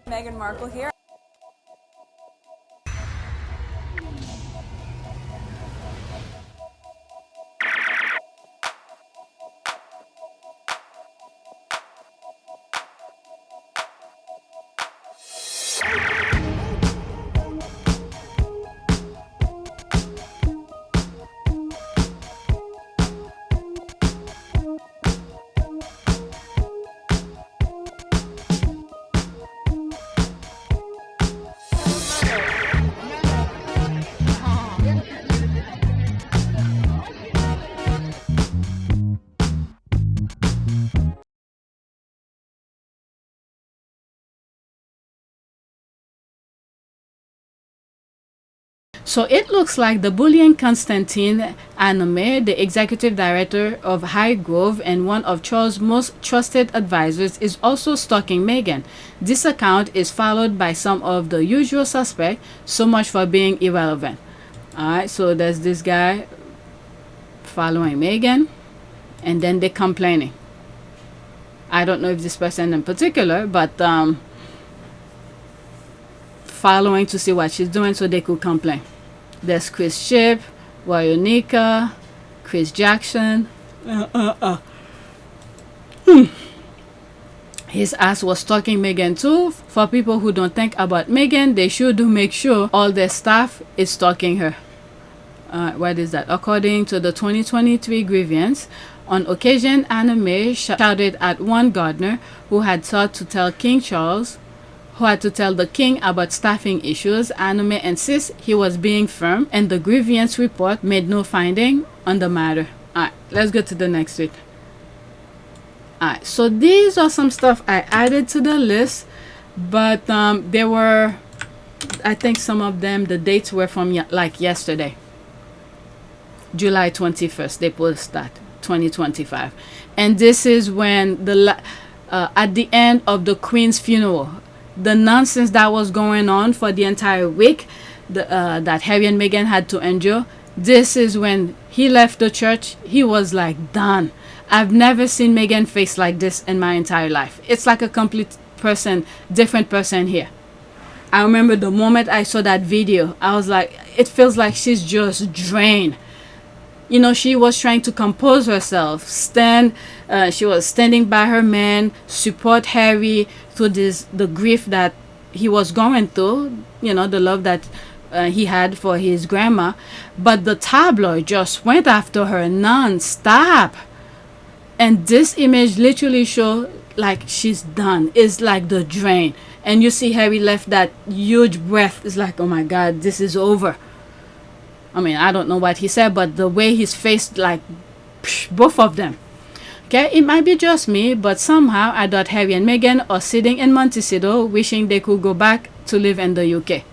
Meghan Markle here. So it looks like the bullying Constantine Innemée, the executive director of Highgrove and one of Charles' most trusted advisors, is also stalking Meghan. This account is followed by some of the usual suspects, so much for being irrelevant. Alright, so there's this guy following Meghan, and then they're complaining. I don't know if this person in particular, but following to see what she's doing so they could complain. There's Chris Ship, Wayonika, Chris Jackson. His ass was stalking Meghan too. For people who don't think about Meghan, they should make sure all their staff is stalking her. What is that? According to the 2023 Griffiths, on occasion, Innemée shouted at one gardener who had sought to tell King Charles, who had to tell the king about staffing issues. Innemée insists he was being firm, and the grievance report made no finding on the matter. Alright, let's go to the next tweet. Alright, so these are some stuff I added to the list, but there were, I think some of them, the dates were from like yesterday. July 21st, they posted that, 2025. And this is when at the end of the Queen's funeral, the nonsense that was going on for the entire week that Harry and Meghan had to endure. This is when he left the church. He was like done. I've never seen Meghan face like this in my entire life. It's like a complete different person here. I remember the moment I saw that video, I was like, it feels like she's just drained. You know, she was trying to compose herself, she was standing by her man, support Harry through the grief that he was going through, you know, the love that he had for his grandma. But the tabloid just went after her non-stop. And this image literally shows like she's done. It's like the drain. And you see Harry left that huge breath. It's like, oh my God, this is over. I mean, I don't know what he said, but the way his face, like, psh, both of them. Okay, it might be just me, but somehow I thought Harry and Meghan are sitting in Montecito wishing they could go back to live in the UK.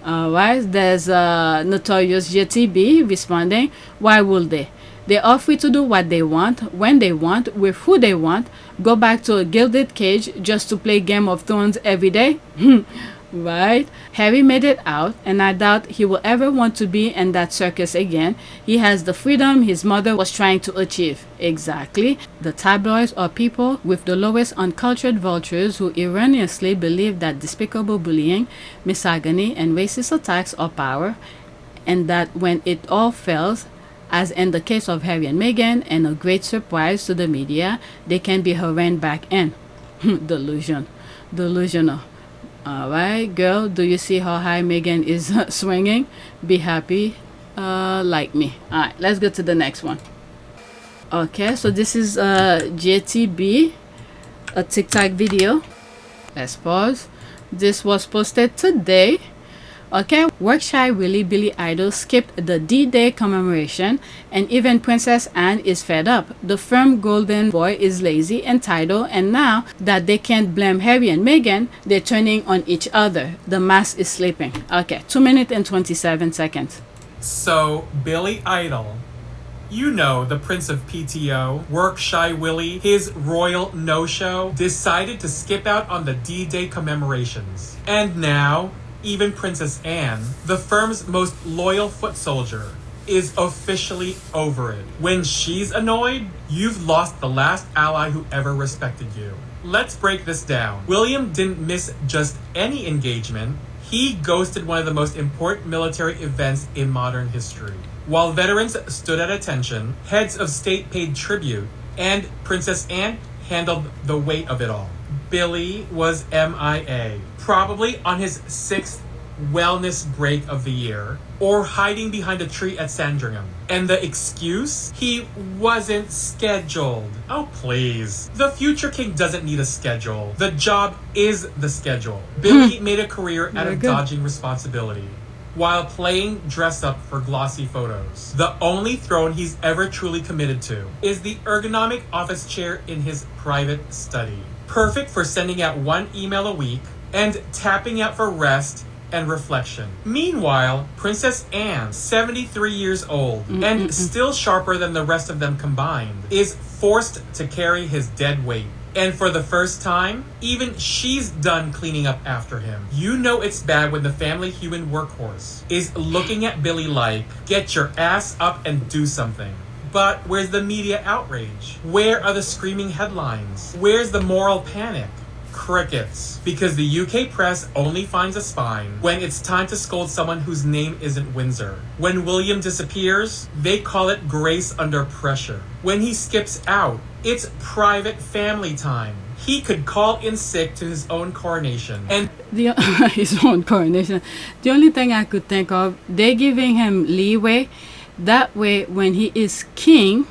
Alright, there's Notorious JTB responding, why would they? They are free to do what they want, when they want, with who they want, go back to a gilded cage just to play Game of Thrones every day. Right? Harry made it out, and I doubt he will ever want to be in that circus again. He has the freedom his mother was trying to achieve. Exactly. The tabloids are people with the lowest uncultured vultures who erroneously believe that despicable bullying, misogyny, and racist attacks are power, and that when it all fails, as in the case of Harry and Meghan, and a great surprise to the media, they can be reined back in. Delusional. Alright, girl, do you see how high Meghan is swinging? Be happy like me. Alright, let's go to the next one. Okay, so this is JTB, a TikTok video. Let's pause. This was posted today. Okay, Workshy Willie Billy Idol skipped the D-Day commemoration, and even Princess Anne is fed up. The firm golden boy is lazy, entitled, and now that they can't blame Harry and Meghan, they're turning on each other. The mass is sleeping. Okay, 2 minutes and 27 seconds. So, Billy Idol, you know, the Prince of PTO, Workshy Willie, his royal no-show, decided to skip out on the D-Day commemorations. And now, even Princess Anne, the firm's most loyal foot soldier, is officially over it. When she's annoyed, you've lost the last ally who ever respected you. Let's break this down. William didn't miss just any engagement. He ghosted one of the most important military events in modern history. While veterans stood at attention, heads of state paid tribute, and Princess Anne handled the weight of it all. Billy was MIA, probably on his 6th wellness break of the year, or hiding behind a tree at Sandringham. And the excuse? He wasn't scheduled. Oh, please. The future king doesn't need a schedule. The job is the schedule. Billy made a career out of dodging responsibility while playing dress up for glossy photos. The only throne he's ever truly committed to is the ergonomic office chair in his private study. Perfect for sending out one email a week and tapping out for rest and reflection. Meanwhile, Princess Anne, 73 years old and still sharper than the rest of them combined, is forced to carry his dead weight. And for the first time, even she's done cleaning up after him. You know it's bad when the family human workhorse is looking at Billy like, get your ass up and do something. But where's the media outrage? Where are the screaming headlines? Where's the moral panic? Crickets. Because the UK press only finds a spine when it's time to scold someone whose name isn't Windsor. When William disappears, they call it grace under pressure. When he skips out, it's private family time. He could call in sick to his own coronation. And his own coronation. The only thing I could think of, they're giving him leeway. That way, when he is king,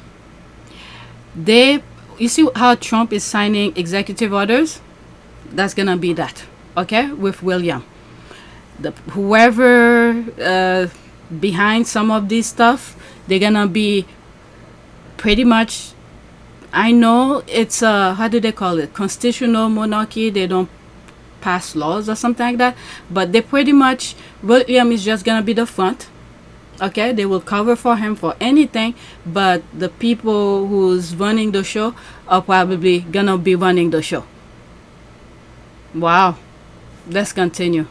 you see how Trump is signing executive orders? That's gonna be that, okay, with William. Whoever behind some of this stuff, they're gonna be pretty much, I know it's how do they call it, constitutional monarchy. They don't pass laws or something like that, but they pretty much, William is just gonna be the front. Okay, they will cover for him for anything, but the people who's running the show are probably gonna be running the show. Wow. Let's continue.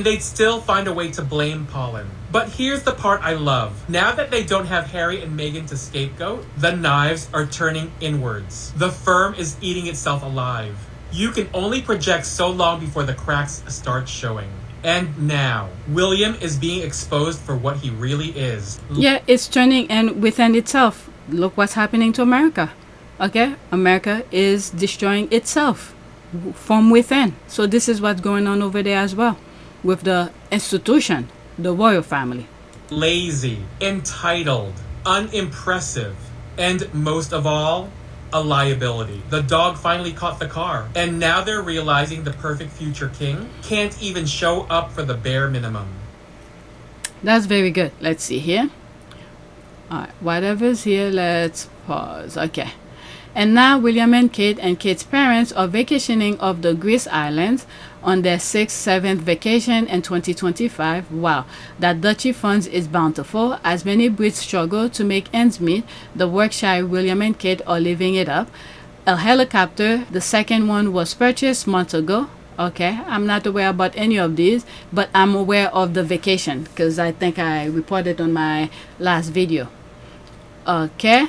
they'd still find a way to blame Pollen. But here's the part I love. Now that they don't have Harry and Meghan to scapegoat, the knives are turning inwards. The firm is eating itself alive. You can only project so long before the cracks start showing. And now, William is being exposed for what he really is. Yeah, it's turning and within itself. Look what's happening to America. Okay? America is destroying itself from within. So this is what's going on over there as well with the institution, the royal family. Lazy, entitled, unimpressive, and most of all, a liability. The dog finally caught the car, and now they're realizing the perfect future king can't even show up for the bare minimum. That's very good. Let's see here. Alright, whatever's here, let's pause. Okay. And now William and Kate's parents are vacationing off the Greece Islands on their 6th, 7th vacation in 2025. Wow, that duchy funds is bountiful. As many Brits struggle to make ends meet, the Workshy William and Kate are living it up. A helicopter, the second one, was purchased months ago. Okay, I'm not aware about any of these, but I'm aware of the vacation because I think I reported on my last video. Okay.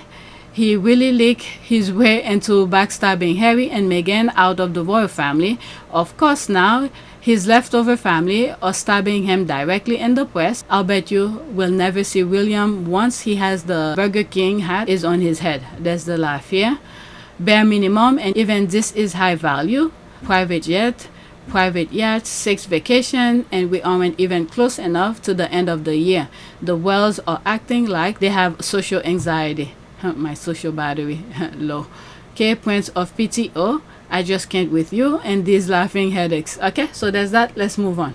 He really leaked his way into backstabbing Harry and Meghan out of the royal family. Of course, now his leftover family are stabbing him directly in the press. I'll bet you will never see William once he has the Burger King hat is on his head. There's the laugh here. Bare minimum, and even this is high value. Private jet, private yacht, 6 vacation, and we aren't even close enough to the end of the year. The Wells are acting like they have social anxiety. My social battery low. Okay, Prince of Pt2, I just can't with you, and these laughing headaches. Okay, so there's that. Let's move on.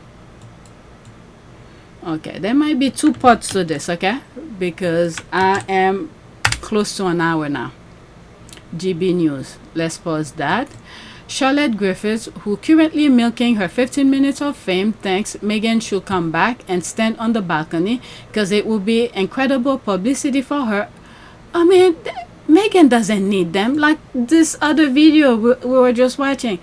Okay, there might be 2 parts to this, okay, because I am close to an hour now. GBNews, let's pause that. Charlotte Griffiths, who currently milking her 15 minutes of fame, thinks Meghan should come back and stand on the balcony because it will be incredible publicity for her. I mean, Meghan doesn't need them. Like this other video we were just watching.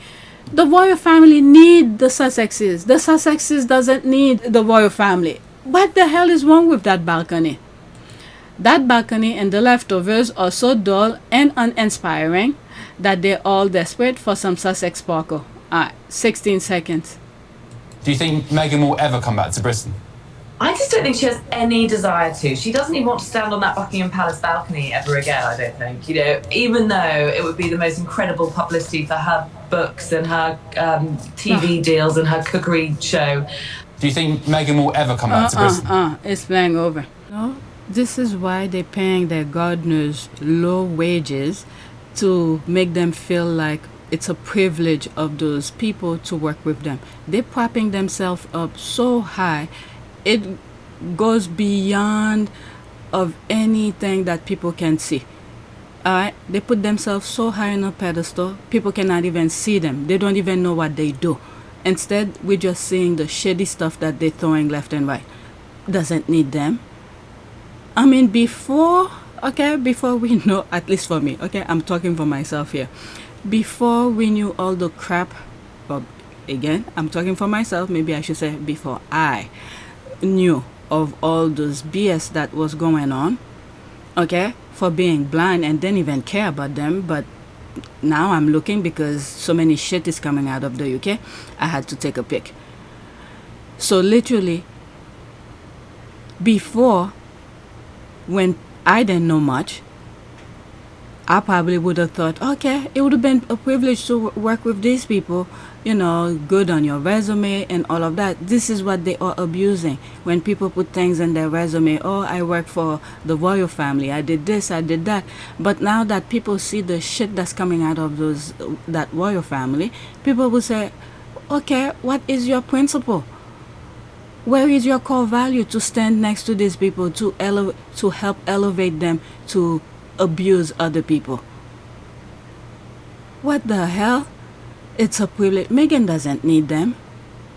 The royal family need the Sussexes. The Sussexes doesn't need the royal family. What the hell is wrong with that balcony? That balcony and the leftovers are so dull and uninspiring that they're all desperate for some Sussex sparkle. 16 seconds. Do you think Meghan will ever come back to Britain? I just don't think she has any desire to. She doesn't even want to stand on that Buckingham Palace balcony ever again, I don't think. You know, even though it would be the most incredible publicity for her books and her TV deals and her cookery show. Do you think Meghan will ever come back to Britain? It's playing over. No, this is why they're paying their gardeners low wages, to make them feel like it's a privilege of those people to work with them. They're propping themselves up so high, it goes beyond of anything that people can see. Alright, they put themselves so high on a pedestal, people cannot even see them. They don't even know what they do. Instead, we're just seeing the shady stuff that they're throwing left and right. Doesn't need them. I mean, before we know, at least for me, okay, I'm talking for myself here. Before we knew all the crap, well, again, I'm talking for myself, maybe I should say before I knew of all those BS that was going on, okay, for being blind and didn't even care about them, but now I'm looking because so many shit is coming out of the UK, I had to take a pic. So literally, before, when I didn't know much, I probably would have thought, okay, it would have been a privilege to work with these people, you know, good on your resume and all of that. This is what they are abusing. When people put things in their resume, oh, I work for the royal family, I did this, I did that. But now that people see the shit that's coming out of that royal family, people will say, okay, what is your principle? Where is your core value to stand next to these people, to help elevate them, to abuse other people? What the hell? It's a privilege. Meghan doesn't need them.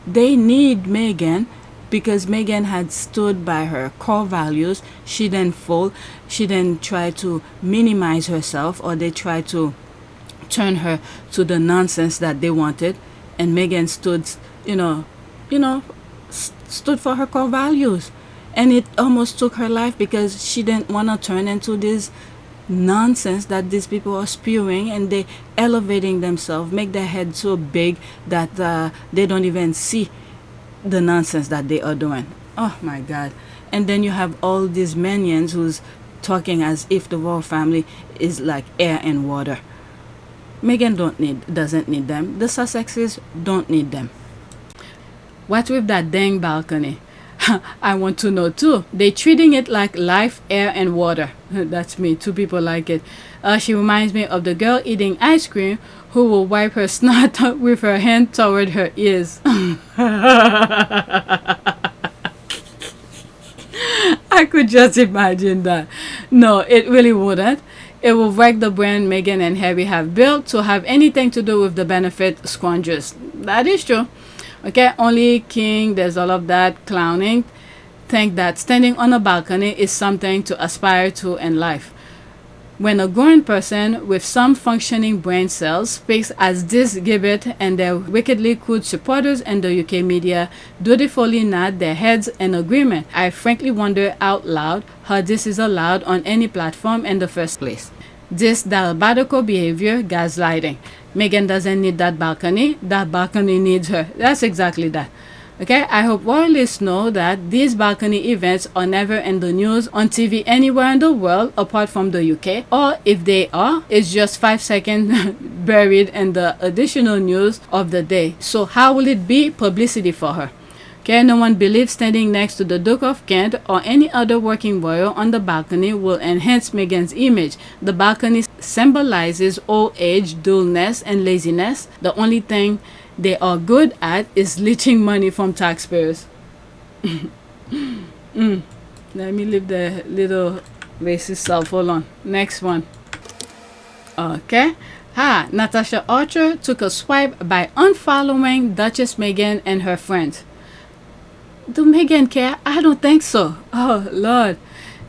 They need Meghan because Meghan had stood by her core values. She didn't fold. She didn't try to minimize herself, or they tried to turn her to the nonsense that they wanted. And Meghan stood, stood for her core values. And it almost took her life because she didn't want to turn into this nonsense that these people are spewing, and they elevating themselves, make their head so big that they don't even see the nonsense that they are doing. Oh my God. And then you have all these minions who's talking as if the royal family is like air and water. Meghan doesn't need them. The Sussexes don't need them. What with that dang balcony? I want to know too. They treating it like life, air, and water. That's me. Two people like it. She reminds me of the girl eating ice cream who will wipe her snot with her hand toward her ears. I could just imagine that. No, it really wouldn't. It will wreck the brand Meghan and Harry have built to have anything to do with the benefit squanders. That is true. Okay, only king, there's all of that clowning. Think that standing on a balcony is something to aspire to in life. When a grown person with some functioning brain cells speaks as this gibbet, and their wickedly crude supporters in the UK media dutifully nod their heads in agreement, I frankly wonder out loud how this is allowed on any platform in the first place. This diabolical behavior, gaslighting. Meghan doesn't need that balcony needs her. That's exactly that. Okay, I hope royalists know that these balcony events are never in the news on TV anywhere in the world apart from the UK, or if they are, it's just 5 seconds buried in the additional news of the day. So how will it be publicity for her? Okay, no one believes standing next to the Duke of Kent or any other working royal on the balcony will enhance Meghan's image. The balcony symbolizes old age, dullness, and laziness. The only thing they are good at is leeching money from taxpayers. Let me leave the little racist self. Hold on. Next one. Okay. Natasha Archer took a swipe by unfollowing Duchess Meghan and her friends. Do Meghan care? I don't think so. Oh Lord.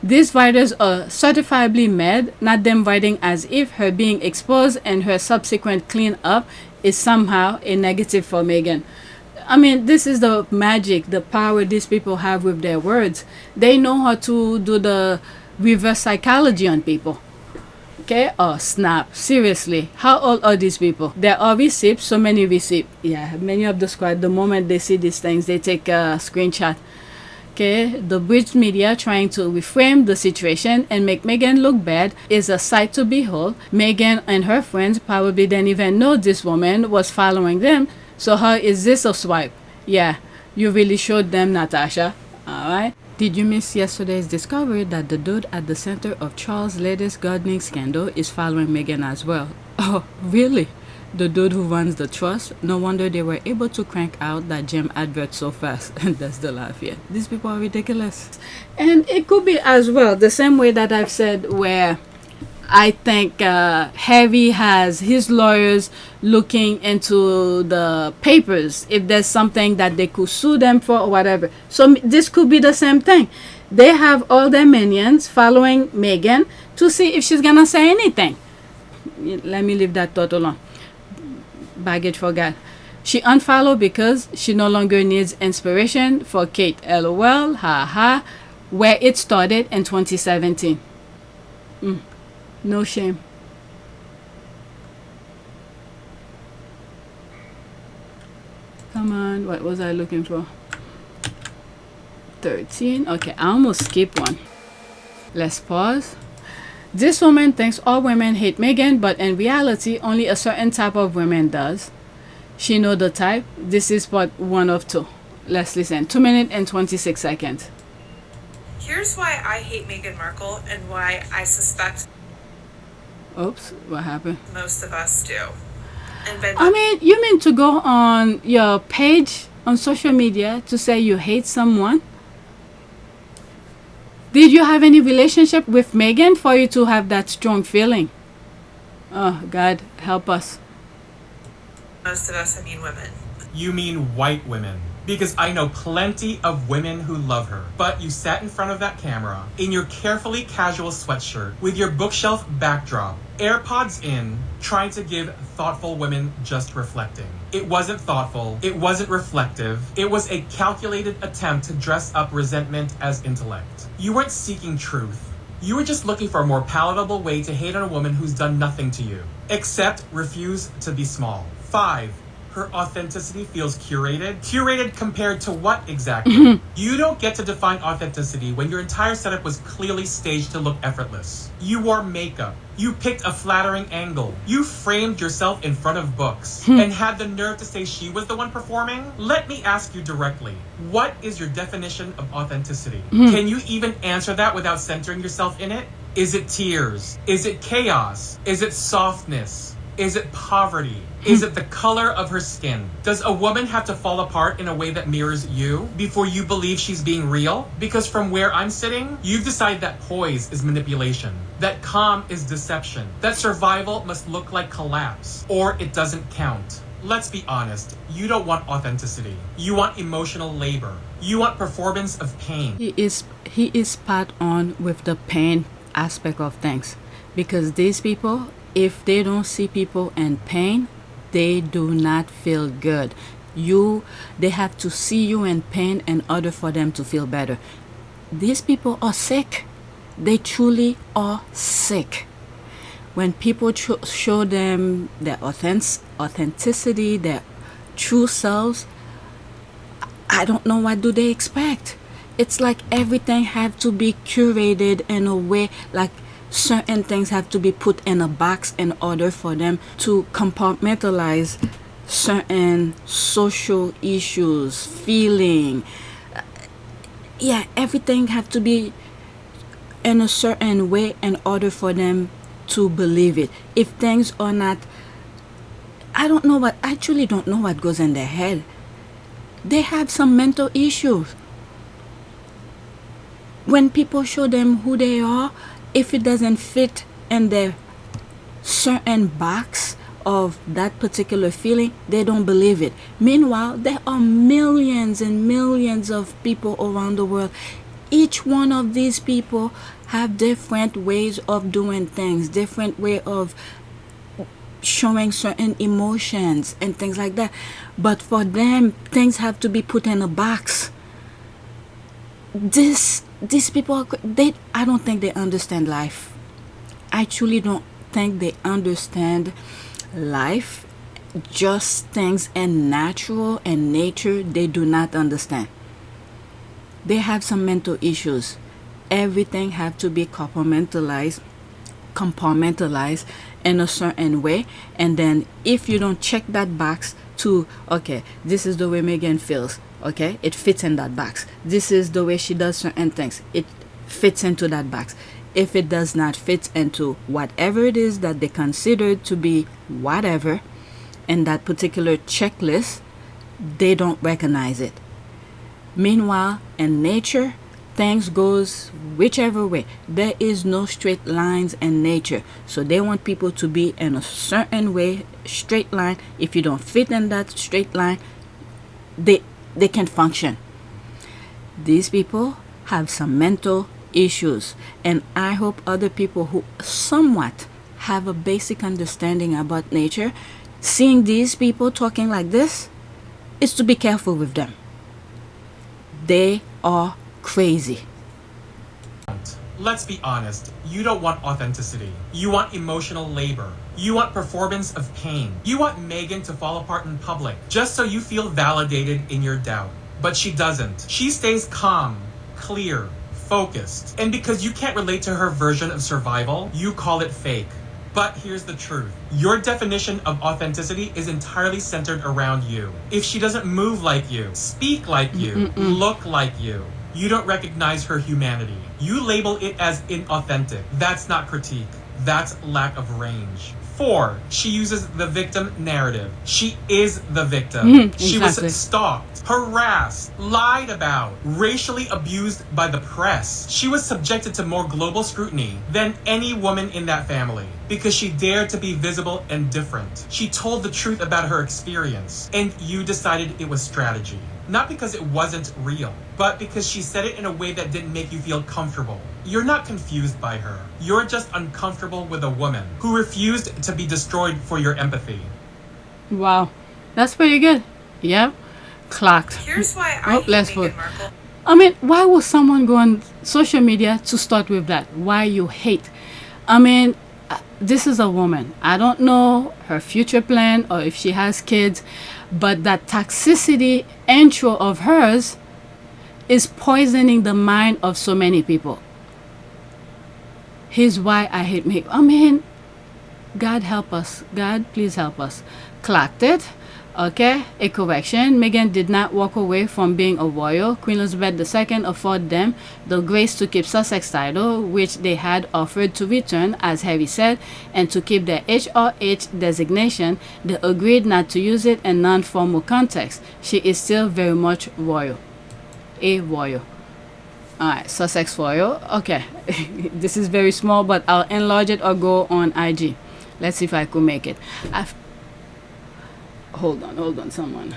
These writers are certifiably mad, not them writing as if her being exposed and her subsequent clean up is somehow a negative for Meghan. I mean, this is the magic, the power these people have with their words. They know how to do the reverse psychology on people. Okay? Oh, snap. Seriously. How old are these people? There are receipts, so many receipts. Yeah, many of the squad, the moment they see these things, they take a screenshot. Okay, the British media trying to reframe the situation and make Meghan look bad is a sight to behold. Meghan and her friends probably didn't even know this woman was following them. So how is this a swipe? Yeah, you really showed them, Natasha. Alright. Did you miss yesterday's discovery that the dude at the center of Charles' latest gardening scandal is following Meghan as well? Oh, really? The dude who runs the trust? No wonder they were able to crank out that gem advert so fast. That's the laugh here. These people are ridiculous. And it could be as well the same way that I've said, where I think Harry has his lawyers looking into the papers if there's something that they could sue them for or whatever. So this could be the same thing. They have all their minions following Meghan to see if she's gonna say anything. Let me leave that thought alone. Baggage forgot. She unfollowed because she no longer needs inspiration for Kate. LOL, haha. Where it started in 2017. No shame. Come on, what was I looking for? 13. Okay, I almost skipped one. Let's pause. This woman thinks all women hate Meghan, but in reality, only a certain type of women does. She know the type. This is part 1 of 2. Let's listen. 2 minutes and 26 seconds. Here's why I hate Meghan Markle and why I suspect Oops, what happened? most of us do. And by I mean, you mean to go on your page on social media to say you hate someone? Did you have any relationship with Meghan for you to have that strong feeling? Oh, God, help us. most of us, I mean women. You mean white women. Because I know plenty of women who love her. But you sat in front of that camera, in your carefully casual sweatshirt, with your bookshelf backdrop, AirPods in, trying to give thoughtful women just reflecting. It wasn't thoughtful. It wasn't reflective. It was a calculated attempt to dress up resentment as intellect. You weren't seeking truth. You were just looking for a more palatable way to hate on a woman who's done nothing to you. Except refuse to be small. 5. Her authenticity feels curated. Curated compared to what exactly? You don't get to define authenticity when your entire setup was clearly staged to look effortless. You wore makeup. You picked a flattering angle. You framed yourself in front of books and had the nerve to say she was the one performing? Let me ask you directly. What is your definition of authenticity? Can you even answer that without centering yourself in it? Is it tears? Is it chaos? Is it softness? Is it poverty? Is it the color of her skin? Does a woman have to fall apart in a way that mirrors you before you believe she's being real? Because from where I'm sitting, you've decided that poise is manipulation, that calm is deception, that survival must look like collapse, or it doesn't count. Let's be honest, you don't want authenticity. You want emotional labor. You want performance of pain. He is spot on with the pain aspect of things. Because these people, if they don't see people in pain, they do not feel good. They have to see you in pain in order for them to feel better. These people are sick. They truly are sick. When people show them their authenticity, their true selves, I don't know what do they expect. It's like everything have to be curated in a way, like certain things have to be put in a box in order for them to compartmentalize certain social issues, feeling. Yeah, everything have to be in a certain way in order for them to believe it. If things are not, I actually don't know what goes in their head. They have some mental issues. When people show them who they are, if it doesn't fit in their certain box of that particular feeling, they don't believe it. Meanwhile, there are millions and millions of people around the world. Each one of these people have different ways of doing things, different way of showing certain emotions and things like that. But for them, things have to be put in a box. This these people are, I don't think they understand life. I truly don't think they understand life. Just things and natural and nature, they do not understand. They have some mental issues. Everything have to be compartmentalized in a certain way, and then if you don't check that box to, okay, this is the way Meghan feels, okay, it fits in that box. This is the way she does certain things, it fits into that box. If it does not fit into whatever it is that they consider to be whatever in that particular checklist, they don't recognize it. Meanwhile, in nature, things goes whichever way. There is no straight lines in nature, so they want people to be in a certain way, straight line. If you don't fit in that straight line, they can't function. These people have some mental issues, and I hope other people who somewhat have a basic understanding about nature, seeing these people talking like this, is to be careful with them. They are crazy. Let's be honest, you don't want authenticity. You want emotional labor. You want performance of pain. You want Meghan to fall apart in public, just so you feel validated in your doubt. But she doesn't. She stays calm, clear, focused. And because you can't relate to her version of survival, you call it fake. But here's the truth. Your definition of authenticity is entirely centered around you. If she doesn't move like you, speak like you, look like you, you don't recognize her humanity. You label it as inauthentic. That's not critique. That's lack of range. 4, she uses the victim narrative. She is the victim. She exactly. was stalked, harassed, lied about, racially abused by the press. She was subjected to more global scrutiny than any woman in that family because she dared to be visible and different. She told the truth about her experience, and you decided it was strategy. Not because it wasn't real, but because she said it in a way that didn't make you feel comfortable. You're not confused by her. You're just uncomfortable with a woman who refused to be destroyed for your empathy. Wow, that's pretty good. Yep, clocked. Here's why I hate let's Meghan vote. Markle. I mean, why would someone go on social media to start with that? Why you hate? I mean, this is a woman. I don't know her future plan or if she has kids, but that toxicity intro of hers is poisoning the mind of so many people. Here's why I hate Meghan. I mean, God help us. God, please help us. Clocked it. Okay, a correction. Meghan did not walk away from being a royal. Queen Elizabeth II afforded them the grace to keep Sussex title, which they had offered to return, as Harry said, and to keep their HRH designation. They agreed not to use it in non-formal context. She is still very much royal. A royal. Alright, Sussex royal. Okay, this is very small, but I'll enlarge it or go on IG. Let's see if I could make it. Hold on, someone.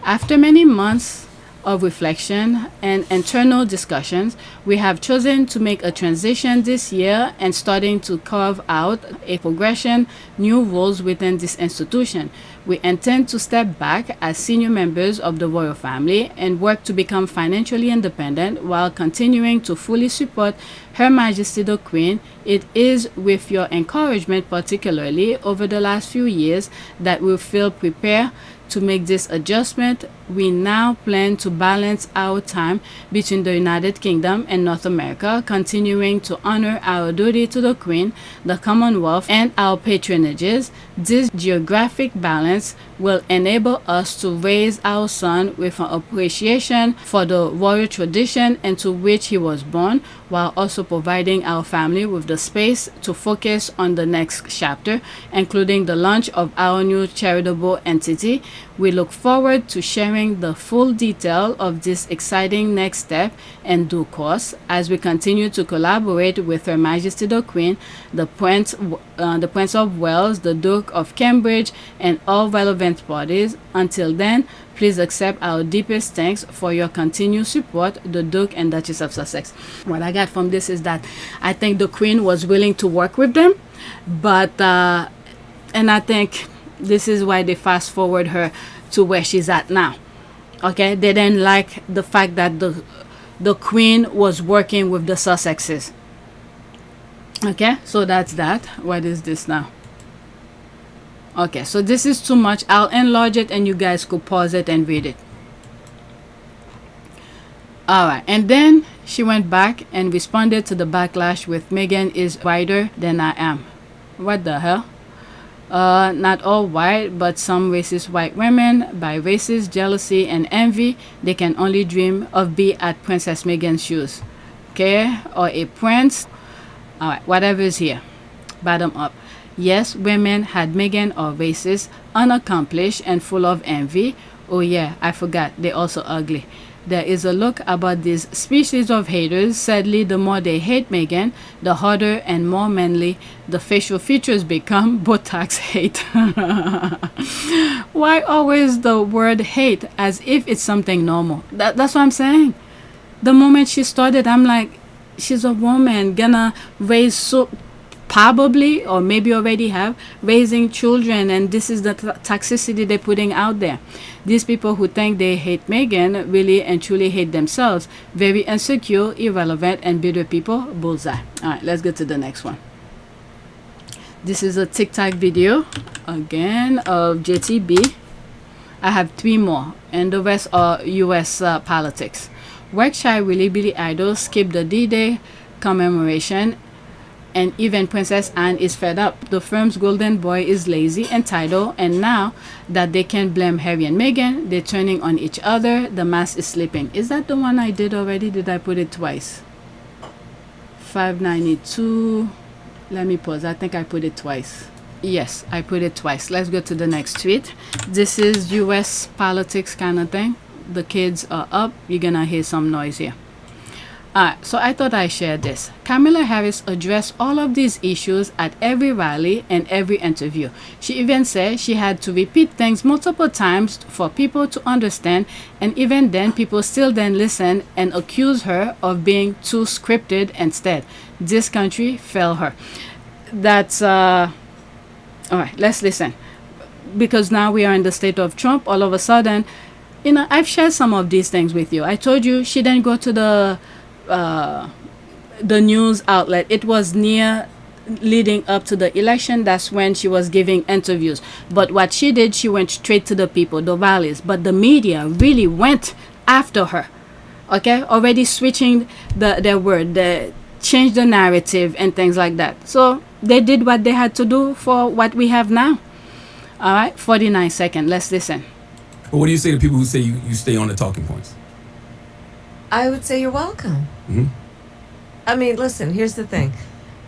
After many months of reflection and internal discussions, we have chosen to make a transition this year and starting to carve out a progression, new roles within this institution. We intend to step back as senior members of the royal family and work to become financially independent while continuing to fully support Her Majesty the Queen. It is with your encouragement, particularly over the last few years, that we feel prepared to make this adjustment. We now plan to balance our time between the United Kingdom and North America, continuing to honor our duty to the Queen, the Commonwealth, and our patronages. This geographic balance will enable us to raise our son with an appreciation for the royal tradition into which he was born, while also providing our family with the space to focus on the next chapter, including the launch of our new charitable entity. We look forward to sharing the full detail of this exciting next step in due course as we continue to collaborate with Her Majesty the Queen, the Prince of Wales, the Duke of Cambridge, and all relevant parties. Until then, please accept our deepest thanks for your continued support, the Duke and Duchess of Sussex. What I got from this is that I think the Queen was willing to work with them, but and I think this is why they fast forward her to where she's at now. Okay, they didn't like the fact that the Queen was working with the Sussexes. Okay, so that's that. What is this now? Okay, so this is too much. I'll enlarge it and you guys could pause it and read it. Alright, and then she went back and responded to the backlash with Meghan is whiter than I am. What the hell? Not all white, but some racist white women, by racist jealousy and envy, they can only dream of be at Princess Meghan's shoes. Okay, or a prince. Alright, whatever is here. Bottom up. Yes, women had Meghan are racist, unaccomplished, and full of envy. Oh yeah, I forgot, they're also ugly. There is a look about this species of haters. Sadly, the more they hate Meghan, the harder and more manly the facial features become. Botox hate. Why always the word hate as if it's something normal? That's what I'm saying. The moment she started, I'm like, she's a woman gonna raise so probably or maybe already have raising children, and this is the toxicity they're putting out there. These people who think they hate Meghan really and truly hate themselves. Very insecure, irrelevant, and bitter people. Bullseye. All right, let's get to the next one. This is a TikTok video again of JTB. I have 3 more, and the rest are US politics. Workshy really Billy Idol skipped the D-Day commemoration, and even Princess Anne is fed up. The firm's golden boy is lazy, entitled, and now that they can blame Harry and Meghan, they're turning on each other. The mask is slipping. Is that the one I did already? Did I put it twice? 592. Let me pause. I think I put it twice. Yes, I put it twice. Let's go to the next tweet. This is US politics kind of thing. The kids are up. You're gonna hear some noise here. So I thought I'd share this. Kamala Harris addressed all of these issues at every rally and every interview. She even said she had to repeat things multiple times for people to understand, and even then people still then listen and accuse her of being too scripted instead. This country failed her. That's all right, let's listen. Because now we are in the state of Trump, all of a sudden, you know, I've shared some of these things with you. I told you she didn't go to the news outlet. It was near leading up to the election. That's when she was giving interviews. But what she did, she went straight to the people, the rallies. But the media really went after her. Okay, already switching their word, they changed the narrative and things like that. So they did what they had to do for what we have now. All right, 49 seconds. Let's listen. But what do you say to people who say you stay on the talking points? I would say you're welcome. Mm-hmm. I mean, listen, here's the thing.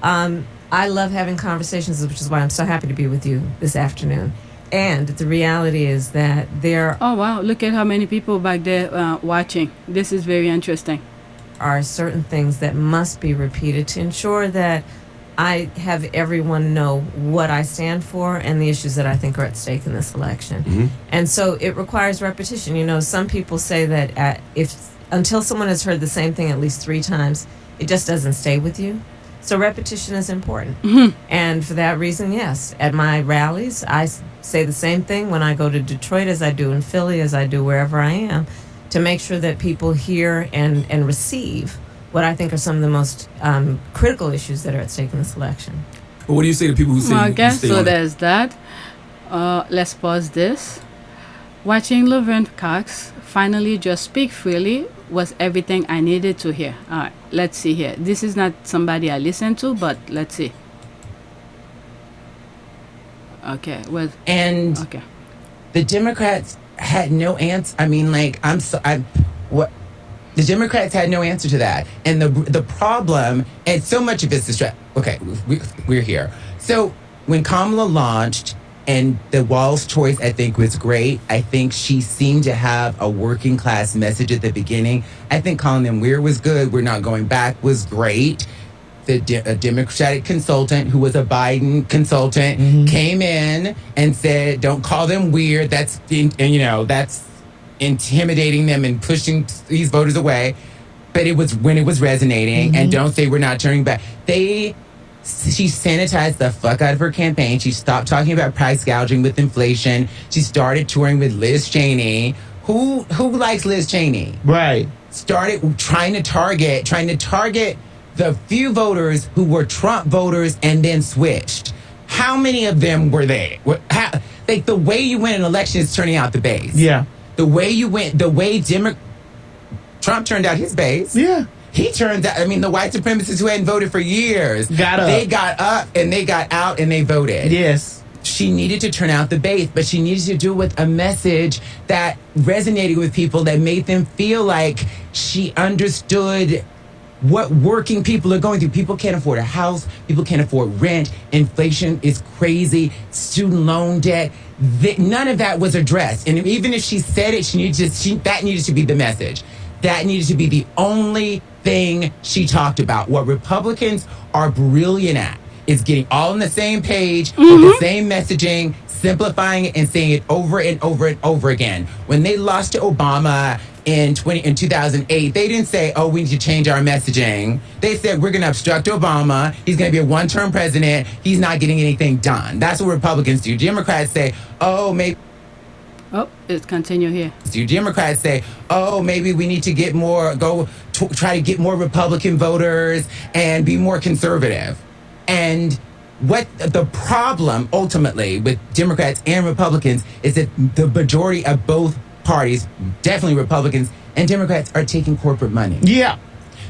I love having conversations, which is why I'm so happy to be with you this afternoon. And the reality is that there Oh, wow. Look at how many people back there watching. This is very interesting. are certain things that must be repeated to ensure that I have everyone know what I stand for and the issues that I think are at stake in this election. Mm-hmm. And so it requires repetition. You know, some people say that until someone has heard the same thing at least 3 times, it just doesn't stay with you. So repetition is important. Mm-hmm. And for that reason, yes, at my rallies, I say the same thing when I go to Detroit as I do in Philly, as I do wherever I am, to make sure that people hear and receive what I think are some of the most critical issues that are at stake in this election. But what do you say to people who say you Okay, stay so on there's that. Let's pause this. Watching Laverne Cox finally just speak freely was everything I needed to hear. All right, let's see here. This is not somebody I listen to, but let's see. Okay, well, And okay. the Democrats had no answer. I mean, like, the Democrats had no answer to that. And the problem, and so much of it's okay, we're here. So when Kamala launched, and the Wall's choice, I think, was great. I think she seemed to have a working class message at the beginning. I think calling them weird was good. We're not going back was great. A Democratic consultant who was a Biden consultant came in and said, don't call them weird. That's intimidating them and pushing these voters away. But it was when it was resonating, and don't say we're not turning back. She sanitized the fuck out of her campaign. She stopped talking about price gouging with inflation. She started touring with Liz Cheney. Who likes Liz Cheney? Right. started trying to target the few voters who were Trump voters and then switched. How many of them were there? Like the way you win an election is turning out the base. Yeah. The way Trump turned out his base. Yeah. He turned out, the white supremacists who hadn't voted for years. Got up. They got up and they got out and they voted. Yes. She needed to turn out the base, but she needed to do it with a message that resonated with people, that made them feel like she understood what working people are going through. People can't afford a house. People can't afford rent. Inflation is crazy. Student loan debt. None of that was addressed. And even if she said it, that needed to be the message. That needed to be the only thing she talked about. What Republicans are brilliant at is getting all on the same page with the same messaging, simplifying it and saying it over and over and over again. When they lost to Obama in 2008, they didn't say, oh, we need to change our messaging. They said, we're going to obstruct Obama. He's going to be a one-term president. He's not getting anything done. That's what Republicans do. Democrats say, oh, maybe... Oh, let's continue here. Democrats say, oh, maybe we need to get more, try to get more Republican voters and be more conservative. And what the problem ultimately with Democrats and Republicans is that the majority of both parties, definitely Republicans and Democrats, are taking corporate money. Yeah.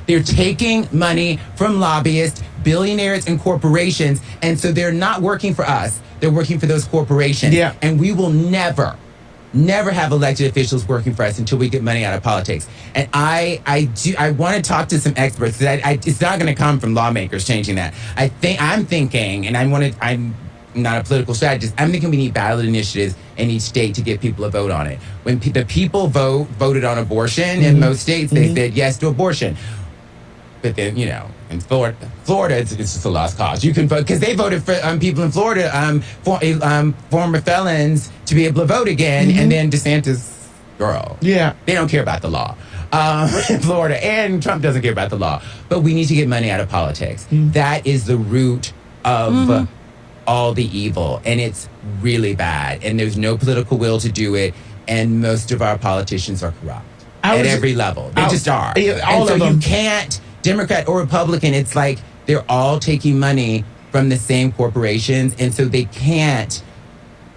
They're taking money from lobbyists, billionaires, and corporations. And so they're not working for us. They're working for those corporations. Yeah. And we will never have elected officials working for us until we get money out of politics. And I want to talk to some experts. It's not going to come from lawmakers changing that. I'm thinking, and I'm not a political strategist, I'm thinking we need ballot initiatives in each state to get people to vote on it. When the people voted on abortion in most states, they said yes to abortion. But then, in Florida, it's just a lost cause. You can vote because they voted for people in Florida, former felons, to be able to vote again. And then DeSantis, girl, yeah, they don't care about the law in Florida, and Trump doesn't care about the law. But we need to get money out of politics. That is the root of all the evil, and it's really bad. And there's no political will to do it. And most of our politicians are corrupt at every level. They just are. All of them. You can't. Democrat or Republican, it's like they're all taking money from the same corporations, and so they can't.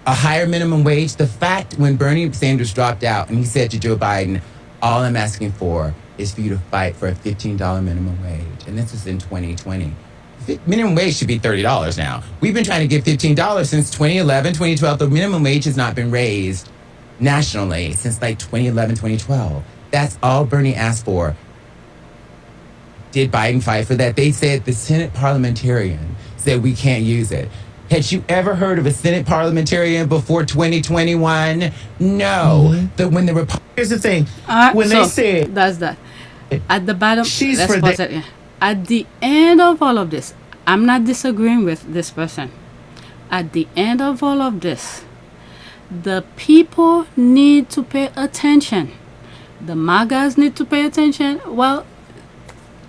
A higher minimum wage, the fact when Bernie Sanders dropped out and he said to Joe Biden, all I'm asking for is for you to fight for a $15 minimum wage. And this was in 2020. Minimum wage should be $30 now. We've been trying to get $15 since 2011, 2012. The minimum wage has not been raised nationally since like 2011, 2012. That's all Bernie asked for. Did Biden fight for that? They said the Senate parliamentarian said we can't use it. Had you ever heard of a Senate parliamentarian before 2021? No. Here's the thing. When So they said that's that. At the bottom, She's let's for pause the- it. At the end of all of this, I'm not disagreeing with this person. At the end of all of this, the people need to pay attention. The MAGAs need to pay attention. Well,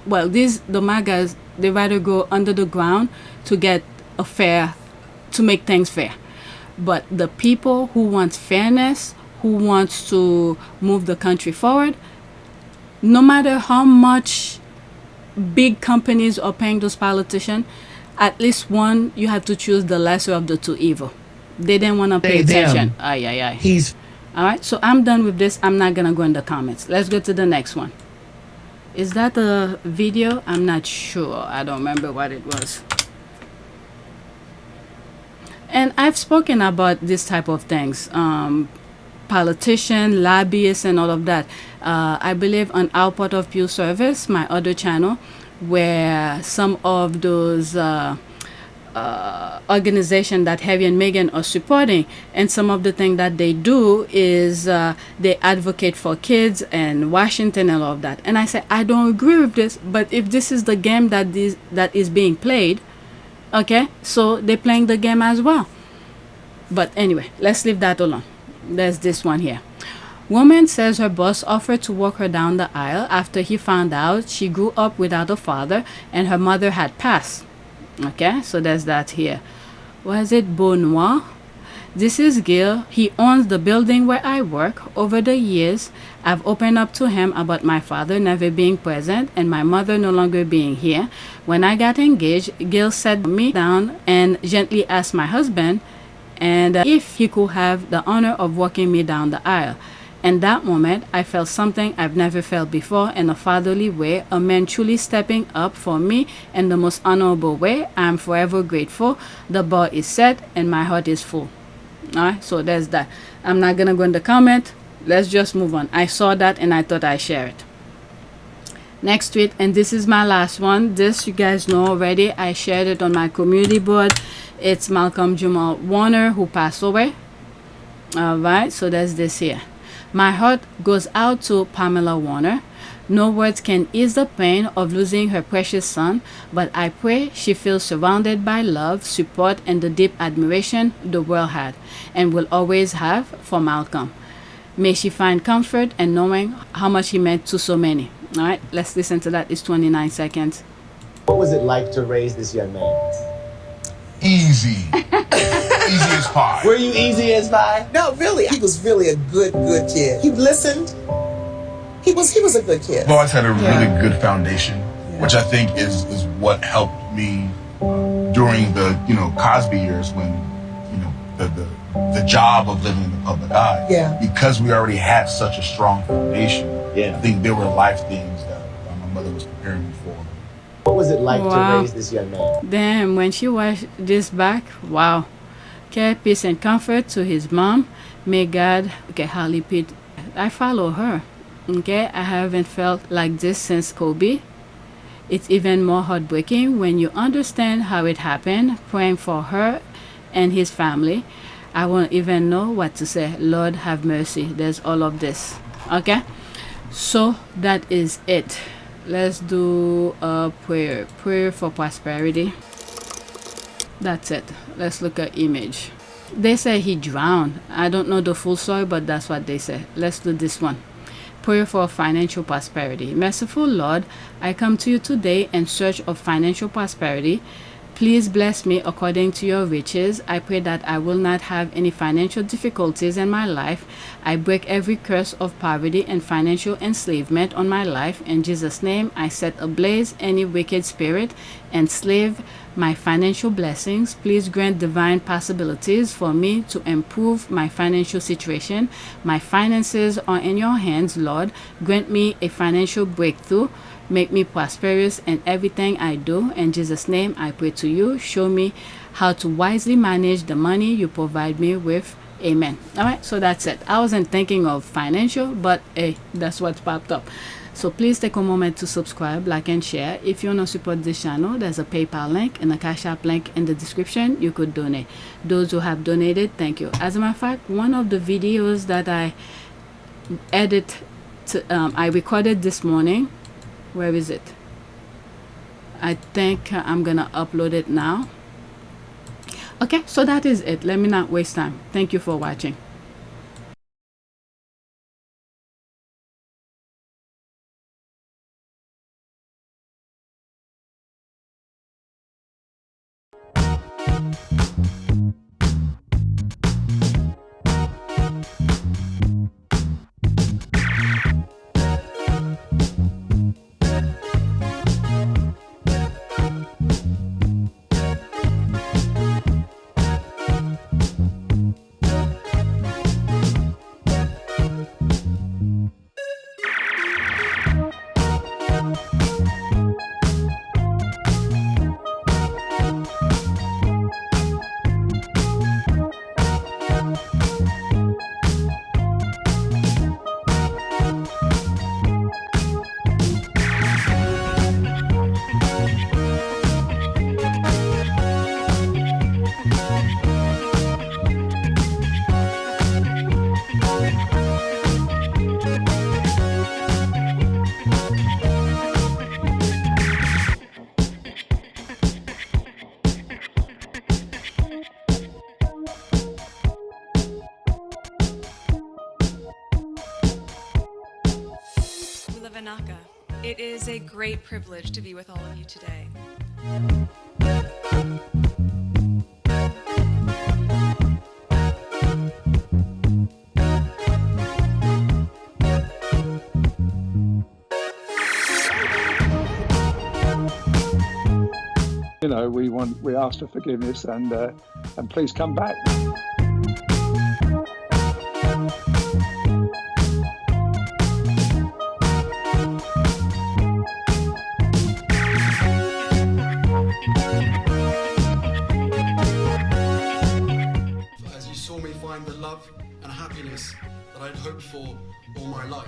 the MAGAs, they rather go under the ground to get to make things fair. But the people who want fairness, who wants to move the country forward, no matter how much big companies are paying those politicians, at least one, you have to choose the lesser of the two evil. They didn't want to pay attention. All right, so I'm done with this. I'm not going to go in the comments. Let's go to the next one. Is that a video? I'm not sure. I don't remember what it was. And I've spoken about this type of things. Politician, lobbyists, and all of that. I believe on Our Part of Pew Service, my other channel, where some of those organization that Harry and Meghan are supporting, and some of the things that they do is they advocate for kids and Washington and all of that. And I say I don't agree with this, but if this is the game that is being played, okay, so they're playing the game as well. But anyway, let's leave that alone. There's this one here. Woman says her boss offered to walk her down the aisle after he found out she grew up without a father and her mother had passed. Okay, so there's that here. Was it Beau Noir? This is Gil. He owns the building where I work. Over the years, I've opened up to him about my father never being present and my mother no longer being here. When I got engaged, Gil sat me down and gently asked my husband and if he could have the honor of walking me down the aisle. In that moment, I felt something I've never felt before in a fatherly way, a man truly stepping up for me in the most honorable way. I am forever grateful. The bar is set and my heart is full. Alright, so there's that. I'm not gonna go in the comment. Let's just move on. I saw that and I thought I'd share it. Next tweet, and this is my last one. This you guys know already. I shared it on my community board. It's Malcolm Jamal Warner who passed away. Alright, so there's this here. My heart goes out to Pamela Warner. No words can ease the pain of losing her precious son, but I pray she feels surrounded by love, support, and the deep admiration the world had and will always have for Malcolm. May she find comfort in knowing how much he meant to so many. All right, let's listen to that. It's 29 seconds. What was it like to raise this young man? Easy. Easy as pie. Were you easy as pie? No, really. He was really a good kid. He listened. He was a good kid. I've always had a really good foundation, which I think is what helped me during the Cosby years when the job of living in the public eye. Yeah. Because we already had such a strong foundation. Yeah. I think there were life things that my mother was preparing me for. What was it like to raise this young man? Damn, when she watched this back, wow. Okay, peace and comfort to his mom. May God, okay, Harley Pitt, I follow her. Okay, I haven't felt like this since Kobe. It's even more heartbreaking when you understand how it happened. Praying for her and his family. I won't even know what to say. Lord have mercy. There's all of this. Okay, so that is it. Let's do a prayer for prosperity. That's it. Let's look at image. They say he drowned. I don't know the full story, but that's what they say. Let's do this one. Prayer for financial prosperity. Merciful Lord, I come to you today in search of financial prosperity. Please bless me according to your riches. I pray that I will not have any financial difficulties in my life. I break every curse of poverty and financial enslavement on my life. In Jesus' name, I set ablaze any wicked spirit, enslave my financial blessings. Please grant divine possibilities for me to improve my financial situation. My finances are in your hands, Lord. Grant me a financial breakthrough. Make me prosperous in everything I do. In Jesus' name, I pray to you. Show me how to wisely manage the money you provide me with. Amen. All right, so that's it. I wasn't thinking of financial, but hey, that's what popped up. So please take a moment to subscribe, like, and share. If you want to support this channel, there's a PayPal link and a Cash App link in the description. You could donate. Those who have donated, thank you. As a matter of fact, one of the videos that I I recorded this morning. Where is it? I think I'm gonna upload it now. Okay, so that is it. Let me not waste time. Thank you for watching. It is a great privilege to be with all of you today. you know, we ask for forgiveness and please come back. As you saw me find the love and happiness that I'd hoped for all my life.